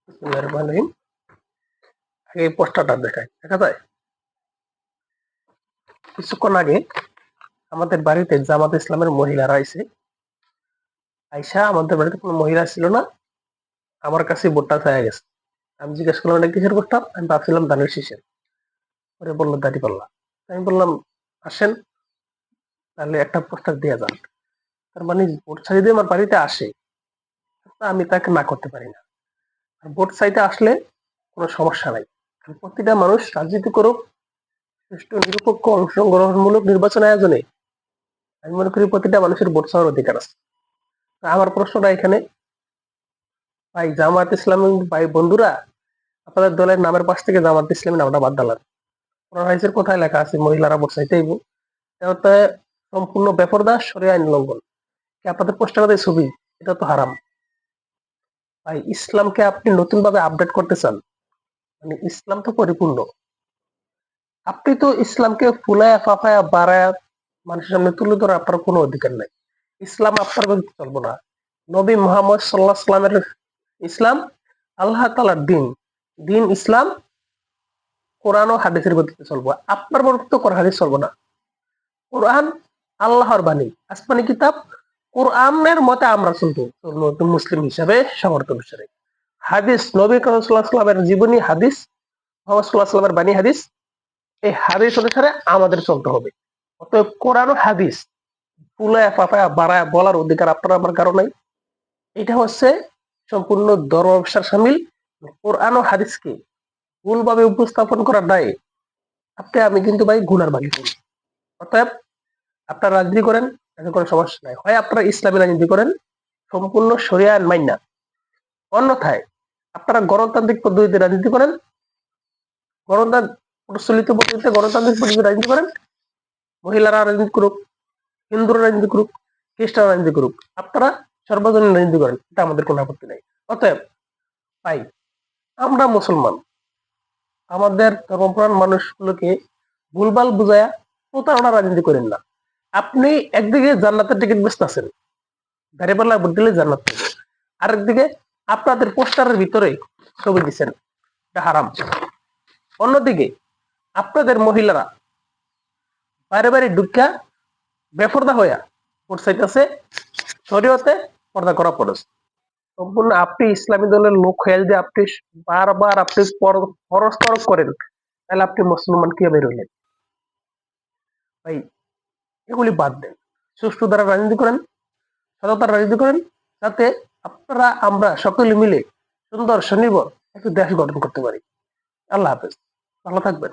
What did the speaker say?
বিসমিল্লাহির আগে এই পোস্টারটা দেখায়, দেখা যায়? কিছুক্ষণ আগে আমাদের বাড়িতে জামাত ইসলামের মহিলারা আইসা আমাদের বাড়িতে কোনো মহিলা ছিল না, আমার কাছে ভোটটা চাইয়া গেছে। আমি জিজ্ঞেস করলাম এটা কিসের পোস্টার, আমি ভাবছিলাম ধানের শীষের। পরে বললো দাঁড়িপাল্লা। আমি বললাম আসেন তাহলে একটা পোস্টার দিয়ে যান। তার মানে ভোট চাই যদি আমার বাড়িতে আসে তা আমি তাকে না করতে পারি না। আর ভোট চাইতে আসলে কোনো সমস্যা নাই, কারণ প্রতিটা মানুষ রাজনীতি করুক, সুষ্ঠু নিরপেক্ষ অংশগ্রহণমূলক নির্বাচন আয়োজনে আমি মনে করি প্রতিটা মানুষের ভোট চাওয়ার অধিকার আছে। তা আমার প্রশ্নটা এখানে, ভাই জামাত ইসলামী ভাই বন্ধুরা, আপনাদের দলের নামের পাশ থেকে জামাত ইসলামী নামটা বাদ দিলাম। কোরআন কোথায় লেখা আছে মহিলারা ভোট চাইতেইব? এটা হচ্ছে সম্পূর্ণ বেপরদা শরিয়া আইন লঙ্ঘন। কি আপনাদের পোস্টারে ছবি, এটা তো হারাম। ভাই ইসলামকে আপনি নতুন ভাবে আপডেট করতে চান, মানে ইসলাম তো পরিপূর্ণ। আপনি তো ইসলামকে ফুলায়া ফাফায়া বাড়ায়া মানুষের সামনে তুলে ধরে আপনার কোনো অধিকার নাই। ইসলাম আপনার গতিতে চলবো না। নবী মোহাম্মদ সাল্লাহ সাল্লামের ইসলাম আল্লাহ তালার দিন, দিন ইসলাম কোরআন ও হাদিসের গতিতে চলবো। আপনার বরফ তো কোরআন হাদিস চলবো না। কোরআন আল্লাহর বাণী, আসমানি কিতাব। কোরআনের মতে আমরা চলবো, নতুন মুসলিম হিসাবে সমর্থ অনুসারে। হাদিস নবী সাল্লামের জীবনী হাদিস, মোহাম্মদ সাল্লাহ সাল্লামের বাণী হাদিস, এই হাদিস অনুসারে আমাদের চলতে হবে। অতএব কোরআন ও হাদিস ফুলায় ফাফায় বাড়ায় বলার অধিকার আপনার আমার কারো নাই। এটা হচ্ছে সম্পূর্ণ ধর্ম ব্যবসার সামিল। কোরআন ও হাদিসকে ভুলভাবে উপস্থাপন করার দায়ে আপনি আমি কিন্তু ভাই গুনার ভাগী করি। অতএব আপনারা রাজনীতি করেন, এতে কোনো সমস্যা নাই। হয় আপনারা ইসলামী রাজনীতি করেন সম্পূর্ণ শরিয়া আইন মাইনা, অন্যথায় আপনারা গণতান্ত্রিক পদ্ধতিতে রাজনীতি করেন, গণতান্ত্রিক প্রচলিত পদ্ধতিতে গণতান্ত্রিক পদ্ধতিতে রাজনীতি করেন। মহিলারা রাজনীতি করুক, হিন্দুরা রাজনীতি করুক, খ্রিস্টান রাজনীতি করুক, আপনারা সর্বজনীন রাজনীতি করেন, এটা আমাদের কোনো আপত্তি নাই। অতএব ভাই আমরা মুসলমান, আমাদের ধর্মপ্রাণ মানুষগুলোকে ভুলভাল বুঝায়া প্রতারণা রাজনীতি করেন না। আপনি একদিকে জান্নাতের টিকিট বেচতেছেন, দাঁড়িপাল্লা ভোট দিলে জান্নাত পাবেন, আরেকদিকে আপনাদের পোস্টারের ভিতরে ছবি দিচ্ছেন, এটা হারাম। অন্যদিকে আপনাদের মহিলারা বাইরে বাইরে ঢুকা বেফরদা হইয়া ভোট চাইতেছে, শরীয়তে পর্দা করা ফরজ। সম্পূর্ণ আপনি ইসলামী দলের লোক হয়ে যদি আপনি বারবার আপনি ফরজ তরক করেন, তাহলে আপনি মুসলমান কিভাবে রইলেন? ভাই এগুলি বাদ দেন, সুষ্ঠু দ্বারা রাজনীতি করেন, সততার রাজনীতি করেন, যাতে আপনারা আমরা সকলে মিলে সুন্দর স্বনির্ভর একটি দেশ গঠন করতে পারি। আল্লাহ হাফেজ, ভালো থাকবেন।